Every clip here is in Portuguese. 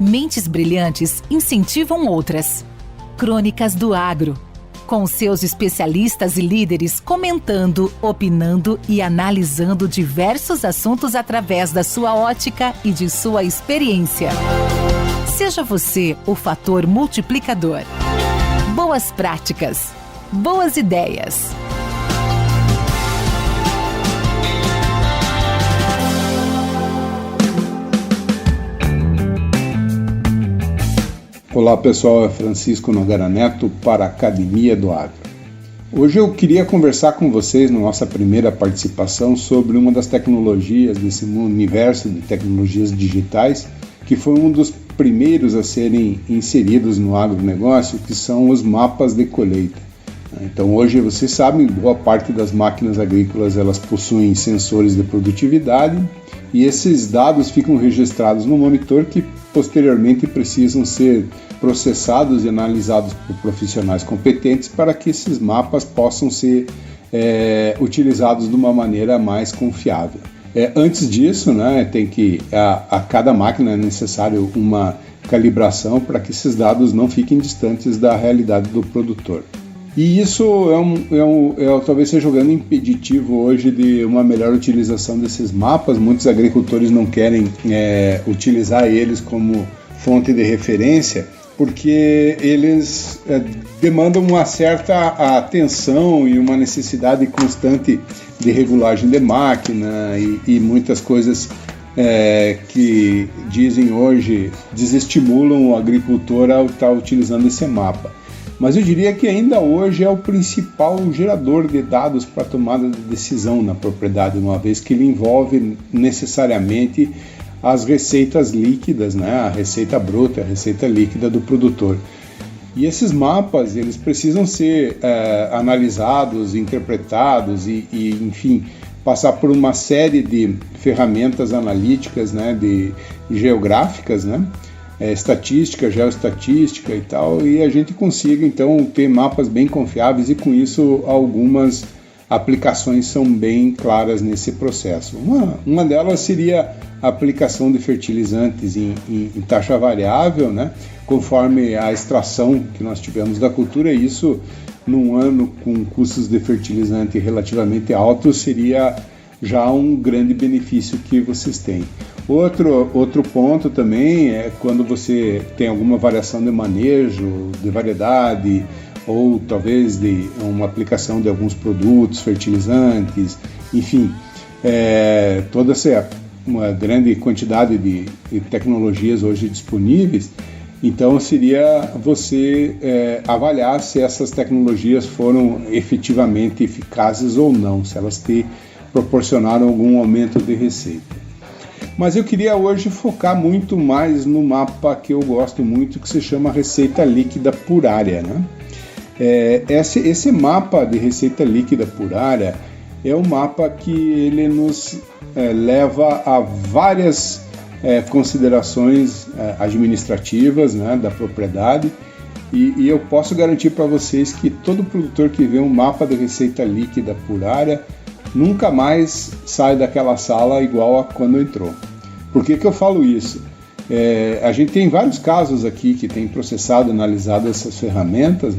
Mentes brilhantes incentivam outras. Crônicas do Agro, com seus especialistas e líderes comentando, opinando e analisando diversos assuntos através da sua ótica e de sua experiência. Seja você o fator multiplicador. Boas práticas, boas ideias. Olá pessoal, é Francisco Nogara Neto para a Academia do Agro. Hoje eu queria conversar com vocês na nossa primeira participação sobre uma das tecnologias desse universo de tecnologias digitais, que foi um dos primeiros a serem inseridos no agronegócio, que são os mapas de colheita. Então hoje vocês sabem, boa parte das máquinas agrícolas elas possuem sensores de produtividade e esses dados ficam registrados no monitor que posteriormente precisam ser processados e analisados por profissionais competentes para que esses mapas possam ser utilizados de uma maneira mais confiável. Antes disso, a cada máquina é necessário uma calibração para que esses dados não fiquem distantes da realidade do produtor. E isso talvez seja o grande impeditivo hoje de uma melhor utilização desses mapas. Muitos agricultores não querem utilizar eles como fonte de referência porque eles demandam uma certa atenção e uma necessidade constante de regulagem de máquina e muitas coisas que dizem hoje desestimulam o agricultor a estar utilizando esse mapa. Mas eu diria que ainda hoje é o principal gerador de dados para a tomada de decisão na propriedade, uma vez que ele envolve necessariamente as receitas líquidas, a receita bruta, a receita líquida do produtor. E esses mapas eles precisam ser analisados, interpretados e, enfim, passar por uma série de ferramentas analíticas, geográficas, estatística, geoestatística e tal, e a gente consiga então ter mapas bem confiáveis e com isso algumas aplicações são bem claras nesse processo. Uma delas seria a aplicação de fertilizantes em taxa variável, conforme a extração que nós tivemos da cultura, e isso num ano com custos de fertilizante relativamente altos seria já um grande benefício que vocês têm. Outro ponto também é quando você tem alguma variação de manejo, de variedade, ou talvez de uma aplicação de alguns produtos, fertilizantes, enfim, toda essa uma grande quantidade de tecnologias hoje disponíveis. Então seria você avaliar se essas tecnologias foram efetivamente eficazes ou não, se elas te proporcionaram algum aumento de receita. Mas eu queria hoje focar muito mais no mapa que eu gosto muito, que se chama receita líquida por área. Esse mapa de receita líquida por área é um mapa que ele nos leva a várias considerações administrativas da propriedade, e eu posso garantir para vocês que todo produtor que vê um mapa de receita líquida por área nunca mais sai daquela sala igual a quando entrou. Por que eu falo isso? A gente tem vários casos aqui que tem processado, analisado essas ferramentas,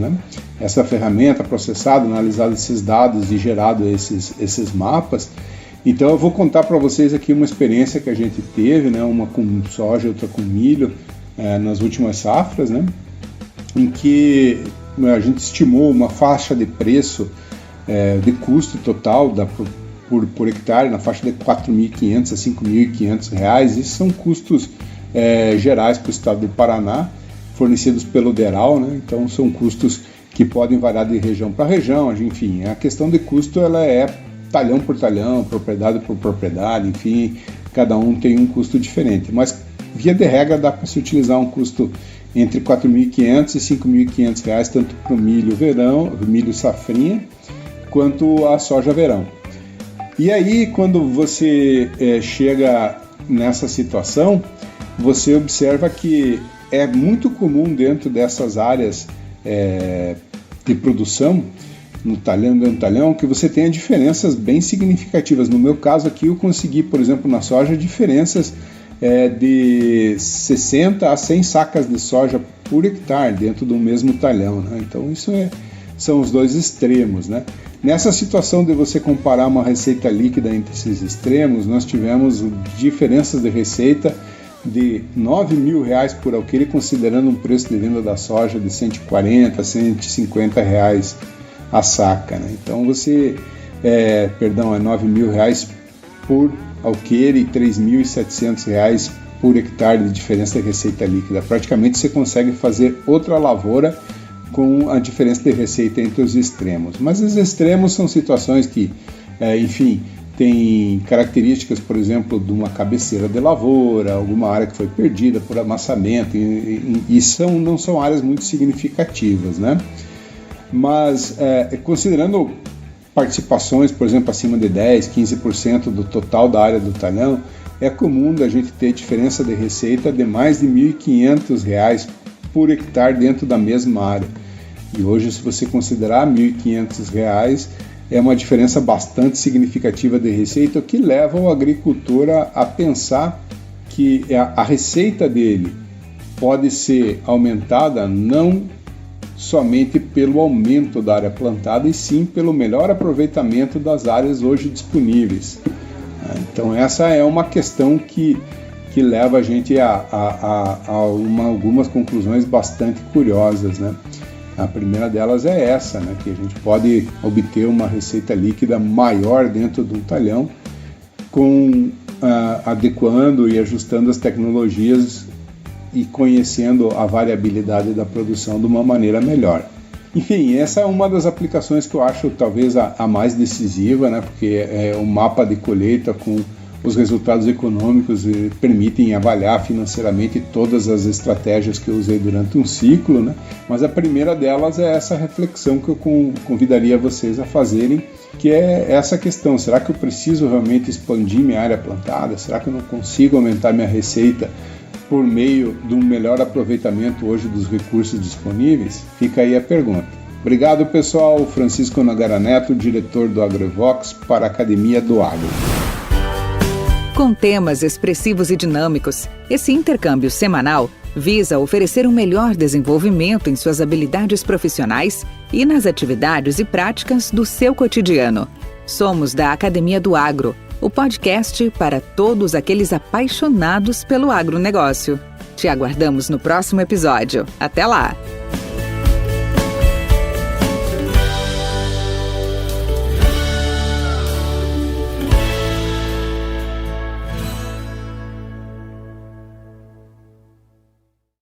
Essa ferramenta processado, analisado esses dados e gerado esses mapas. Então eu vou contar para vocês aqui uma experiência que a gente teve, uma com soja, outra com milho, nas últimas safras, em que a gente estimou uma faixa de preço de custo total por hectare na faixa de R$ 4.500 a R$ 5.500. Esses são custos gerais para o estado do Paraná, fornecidos pelo DERAL, então são custos que podem variar de região para região, enfim, a questão de custo ela é talhão por talhão, propriedade por propriedade, enfim, cada um tem um custo diferente, mas via de regra dá para se utilizar um custo entre R$ 4.500 e R$ 5.500, tanto para o milho verão, milho safrinha, quanto a soja verão. E aí, quando você chega nessa situação, você observa que é muito comum dentro dessas áreas de produção, no talhão, que você tenha diferenças bem significativas. No meu caso aqui, eu consegui, por exemplo, na soja, diferenças de 60 a 100 sacas de soja por hectare dentro do mesmo talhão, né? Então isso são os dois extremos, né? Nessa situação de você comparar uma receita líquida entre esses extremos, nós tivemos diferenças de receita de R$9.000 por alqueire, considerando um preço de venda da soja de R$140 a R$150 a saca, né? Então você, é R$9.000 por alqueire e R$3.700 por hectare de diferença de receita líquida. Praticamente você consegue fazer outra lavoura com a diferença de receita entre os extremos. Mas os extremos são situações que, enfim, tem características, por exemplo, de uma cabeceira de lavoura, alguma área que foi perdida por amassamento, e não são áreas muito significativas, né? Mas, considerando participações, por exemplo, acima de 10%, 15% do total da área do talhão, é comum da gente ter diferença de receita de mais de R$1.500 por hectare dentro da mesma área. E hoje, se você considerar R$1.500, é uma diferença bastante significativa de receita, o que leva o agricultor a pensar que a receita dele pode ser aumentada não somente pelo aumento da área plantada, e sim pelo melhor aproveitamento das áreas hoje disponíveis. Então essa é uma questão que leva a gente a algumas conclusões bastante curiosas, né? A primeira delas é essa, né? Que a gente pode obter uma receita líquida maior dentro de um talhão, adequando e ajustando as tecnologias e conhecendo a variabilidade da produção de uma maneira melhor. Enfim, essa é uma das aplicações que eu acho talvez a mais decisiva, né? Porque o mapa de colheita com os resultados econômicos permitem avaliar financeiramente todas as estratégias que eu usei durante um ciclo, né? Mas a primeira delas é essa reflexão que eu convidaria vocês a fazerem, que é essa questão: será que eu preciso realmente expandir minha área plantada? Será que eu não consigo aumentar minha receita por meio de um melhor aproveitamento hoje dos recursos disponíveis? Fica aí a pergunta. Obrigado, pessoal. Francisco Nogara Neto, diretor do AgroEvox para a Academia do Agro. Com temas expressivos e dinâmicos, esse intercâmbio semanal visa oferecer um melhor desenvolvimento em suas habilidades profissionais e nas atividades e práticas do seu cotidiano. Somos da Academia do Agro, o podcast para todos aqueles apaixonados pelo agronegócio. Te aguardamos no próximo episódio. Até lá!